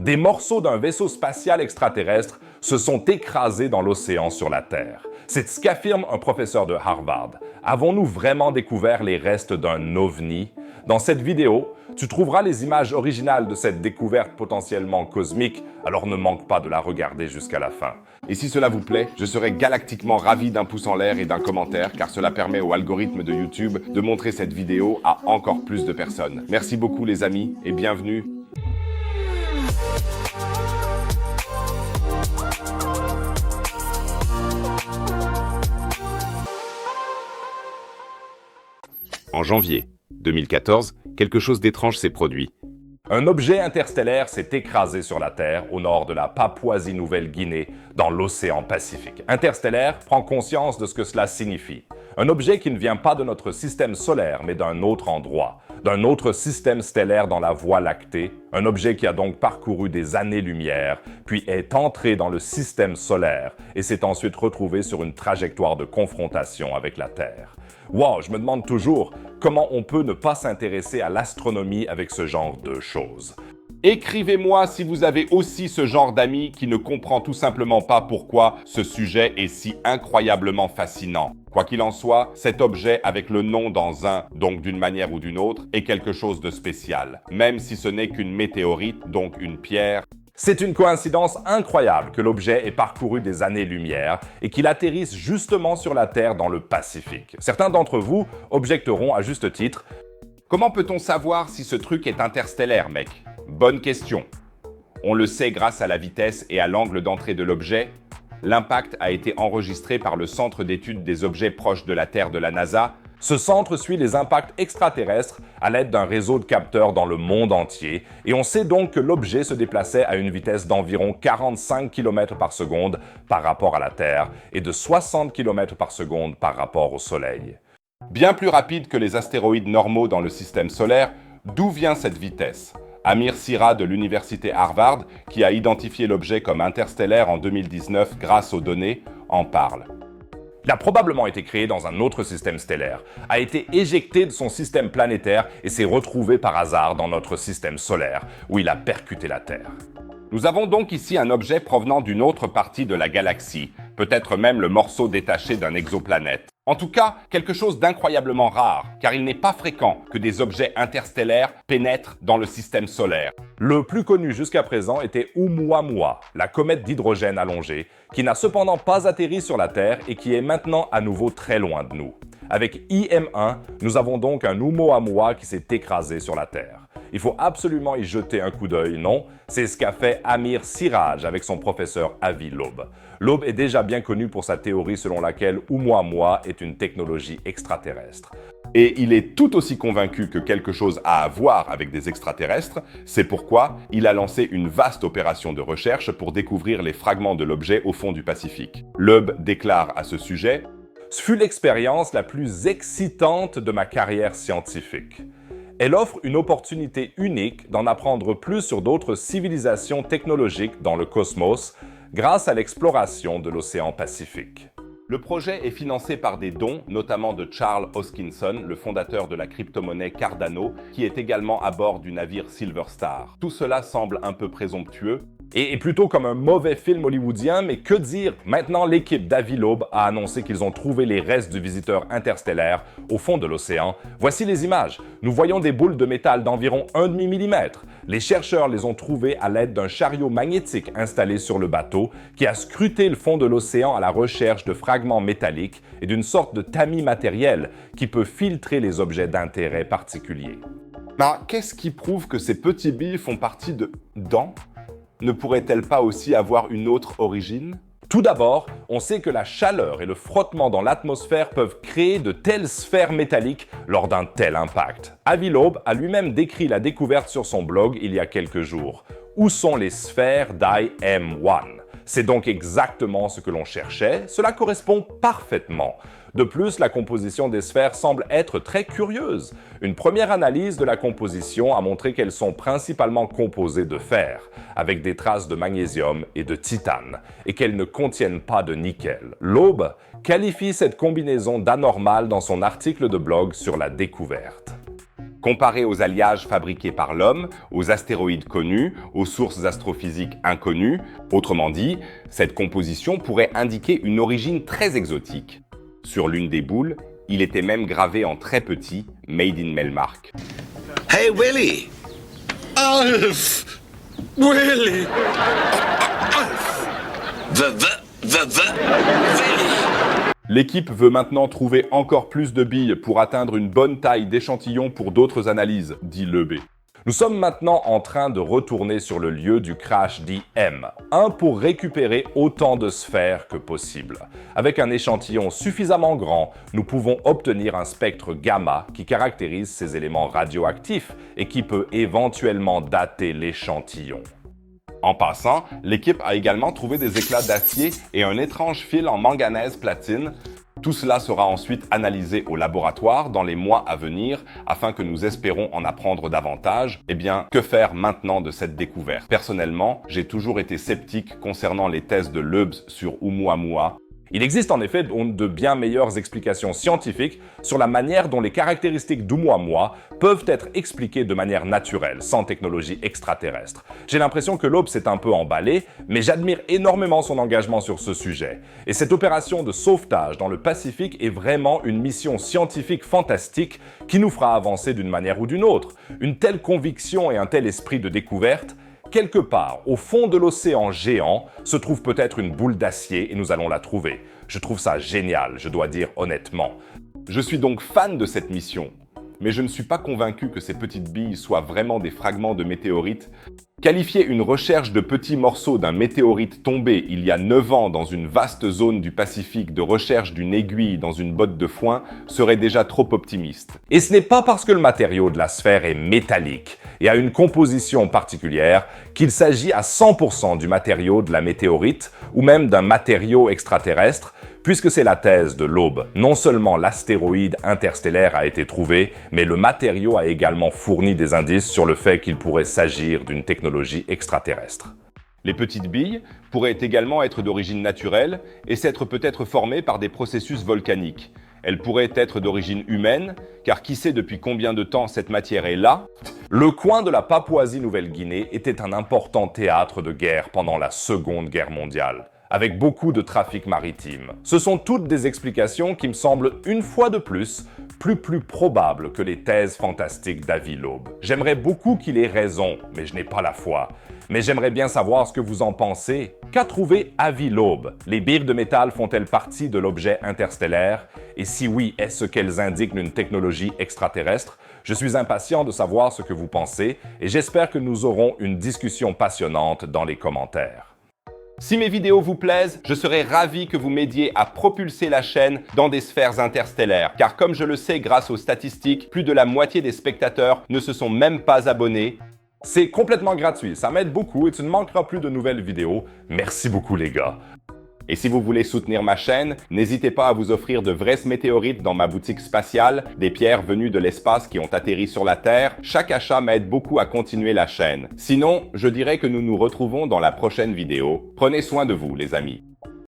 Des morceaux d'un vaisseau spatial extraterrestre se sont écrasés dans l'océan sur la Terre. C'est ce qu'affirme un professeur de Harvard. Avons-nous vraiment découvert les restes d'un ovni? Dans cette vidéo, tu trouveras les images originales de cette découverte potentiellement cosmique, alors ne manque pas de la regarder jusqu'à la fin. Et si cela vous plaît, je serai galactiquement ravi d'un pouce en l'air et d'un commentaire, car cela permet au algorithme de YouTube de montrer cette vidéo à encore plus de personnes. Merci beaucoup les amis et bienvenue. En janvier 2014, quelque chose d'étrange s'est produit. Un objet interstellaire s'est écrasé sur la Terre au nord de la Papouasie-Nouvelle-Guinée, dans l'océan Pacifique. Interstellaire prend conscience de ce que cela signifie. Un objet qui ne vient pas de notre système solaire, mais d'un autre endroit, d'un autre système stellaire dans la Voie lactée, un objet qui a donc parcouru des années-lumière, puis est entré dans le système solaire et s'est ensuite retrouvé sur une trajectoire de confrontation avec la Terre. Wow, je me demande toujours comment on peut ne pas s'intéresser à l'astronomie avec ce genre de choses. Écrivez-moi si vous avez aussi ce genre d'amis qui ne comprend tout simplement pas pourquoi ce sujet est si incroyablement fascinant. Quoi qu'il en soit, cet objet avec le nom dans un, donc d'une manière ou d'une autre, est quelque chose de spécial. Même si ce n'est qu'une météorite, donc une pierre. C'est une coïncidence incroyable que l'objet ait parcouru des années-lumière et qu'il atterrisse justement sur la Terre dans le Pacifique. Certains d'entre vous objecteront à juste titre « Comment peut-on savoir si ce truc est interstellaire, mec ?» Bonne question. On le sait grâce à la vitesse et à l'angle d'entrée de l'objet. L'impact a été enregistré par le Centre d'études des objets proches de la Terre de la NASA. Ce centre suit les impacts extraterrestres à l'aide d'un réseau de capteurs dans le monde entier et on sait donc que l'objet se déplaçait à une vitesse d'environ 45 km par seconde par rapport à la Terre et de 60 km par seconde par rapport au Soleil. Bien plus rapide que les astéroïdes normaux dans le système solaire, d'où vient cette vitesse? Amir Sira de l'université Harvard, qui a identifié l'objet comme interstellaire en 2019 grâce aux données, en parle. Il a probablement été créé dans un autre système stellaire, a été éjecté de son système planétaire et s'est retrouvé par hasard dans notre système solaire, où il a percuté la Terre. Nous avons donc ici un objet provenant d'une autre partie de la galaxie, peut-être même le morceau détaché d'une exoplanète. En tout cas, quelque chose d'incroyablement rare, car il n'est pas fréquent que des objets interstellaires pénètrent dans le système solaire. Le plus connu jusqu'à présent était Oumuamua, la comète d'hydrogène allongée, qui n'a cependant pas atterri sur la Terre et qui est maintenant à nouveau très loin de nous. Avec IM1, nous avons donc un Oumuamua qui s'est écrasé sur la Terre. Il faut absolument y jeter un coup d'œil, non? C'est ce qu'a fait Amir Siraj avec son professeur Avi Loeb. Loeb est déjà bien connu pour sa théorie selon laquelle Oumuamua est une technologie extraterrestre. Et il est tout aussi convaincu que quelque chose a à voir avec des extraterrestres, c'est pourquoi il a lancé une vaste opération de recherche pour découvrir les fragments de l'objet au fond du Pacifique. Loeb déclare à ce sujet « Ce fut l'expérience la plus excitante de ma carrière scientifique. Elle offre une opportunité unique d'en apprendre plus sur d'autres civilisations technologiques dans le cosmos grâce à l'exploration de l'océan Pacifique. » Le projet est financé par des dons, notamment de Charles Hoskinson, le fondateur de la crypto-monnaie Cardano, qui est également à bord du navire Silver Star. Tout cela semble un peu présomptueux. Et plutôt comme un mauvais film hollywoodien, mais que dire? Maintenant, l'équipe d'Avi Loeb a annoncé qu'ils ont trouvé les restes du visiteur interstellaire au fond de l'océan. Voici les images. Nous voyons des boules de métal d'environ 1,5 mm. Les chercheurs les ont trouvées à l'aide d'un chariot magnétique installé sur le bateau qui a scruté le fond de l'océan à la recherche de fragments métalliques et d'une sorte de tamis matériel qui peut filtrer les objets d'intérêt particulier. Mais qu'est-ce qui prouve que ces petits billes font partie de dents? Ne pourrait-elle pas aussi avoir une autre origine? Tout d'abord, on sait que la chaleur et le frottement dans l'atmosphère peuvent créer de telles sphères métalliques lors d'un tel impact. Avi Loeb a lui-même décrit la découverte sur son blog il y a quelques jours. Où sont les sphères d'IM1? C'est donc exactement ce que l'on cherchait, cela correspond parfaitement. De plus, la composition des sphères semble être très curieuse. Une première analyse de la composition a montré qu'elles sont principalement composées de fer, avec des traces de magnésium et de titane, et qu'elles ne contiennent pas de nickel. Loeb qualifie cette combinaison d'anormale dans son article de blog sur la découverte. Comparé aux alliages fabriqués par l'homme, aux astéroïdes connus, aux sources astrophysiques inconnues, autrement dit, cette composition pourrait indiquer une origine très exotique. Sur l'une des boules, il était même gravé en très petit « Made in Melmark ». Hey Willy! Alf! Willy! Alf! Willy! L'équipe veut maintenant trouver encore plus de billes pour atteindre une bonne taille d'échantillon pour d'autres analyses, dit Lebé. Nous sommes maintenant en train de retourner sur le lieu du crash dit M, pour récupérer autant de sphères que possible. Avec un échantillon suffisamment grand, nous pouvons obtenir un spectre gamma qui caractérise ces éléments radioactifs et qui peut éventuellement dater l'échantillon. En passant, l'équipe a également trouvé des éclats d'acier et un étrange fil en manganèse platine. Tout cela sera ensuite analysé au laboratoire dans les mois à venir afin que nous espérons en apprendre davantage. Eh bien, que faire maintenant de cette découverte? Personnellement, j'ai toujours été sceptique concernant les thèses de Lebs sur Oumuamua. Il existe en effet de bien meilleures explications scientifiques sur la manière dont les caractéristiques d'Oumuamua peuvent être expliquées de manière naturelle, sans technologie extraterrestre. J'ai l'impression que Loeb s'est un peu emballé, mais j'admire énormément son engagement sur ce sujet. Et cette opération de sauvetage dans le Pacifique est vraiment une mission scientifique fantastique qui nous fera avancer d'une manière ou d'une autre. Une telle conviction et un tel esprit de découverte, quelque part, au fond de l'océan géant, se trouve peut-être une boule d'acier et nous allons la trouver. Je trouve ça génial, je dois dire honnêtement. Je suis donc fan de cette mission, mais je ne suis pas convaincu que ces petites billes soient vraiment des fragments de météorites. Qualifier une recherche de petits morceaux d'un météorite tombé il y a 9 ans dans une vaste zone du Pacifique de recherche d'une aiguille dans une botte de foin serait déjà trop optimiste. Et ce n'est pas parce que le matériau de la sphère est métallique et a une composition particulière qu'il s'agit à 100% du matériau de la météorite ou même d'un matériau extraterrestre, puisque c'est la thèse de l'Aube. Non seulement l'astéroïde interstellaire a été trouvé, mais le matériau a également fourni des indices sur le fait qu'il pourrait s'agir d'une technologie extraterrestre. Les petites billes pourraient également être d'origine naturelle et s'être peut-être formées par des processus volcaniques. Elles pourraient être d'origine humaine, car qui sait depuis combien de temps cette matière est là? Le coin de la Papouasie-Nouvelle-Guinée était un important théâtre de guerre pendant la Seconde Guerre mondiale, avec beaucoup de trafic maritime. Ce sont toutes des explications qui me semblent, une fois de plus probables que les thèses fantastiques d'Avi Loeb. J'aimerais beaucoup qu'il ait raison, mais je n'ai pas la foi. Mais j'aimerais bien savoir ce que vous en pensez. Qu'a trouvé Avi Loeb? Les billes de métal font-elles partie de l'objet interstellaire? Et si oui, est-ce qu'elles indiquent une technologie extraterrestre? Je suis impatient de savoir ce que vous pensez et j'espère que nous aurons une discussion passionnante dans les commentaires. Si mes vidéos vous plaisent, je serai ravi que vous m'aidiez à propulser la chaîne dans des sphères interstellaires. Car comme je le sais grâce aux statistiques, plus de la moitié des spectateurs ne se sont même pas abonnés. C'est complètement gratuit, ça m'aide beaucoup et tu ne manqueras plus de nouvelles vidéos. Merci beaucoup les gars. Et si vous voulez soutenir ma chaîne, n'hésitez pas à vous offrir de vrais météorites dans ma boutique spatiale, des pierres venues de l'espace qui ont atterri sur la Terre. Chaque achat m'aide beaucoup à continuer la chaîne. Sinon, je dirais que nous nous retrouvons dans la prochaine vidéo. Prenez soin de vous, les amis.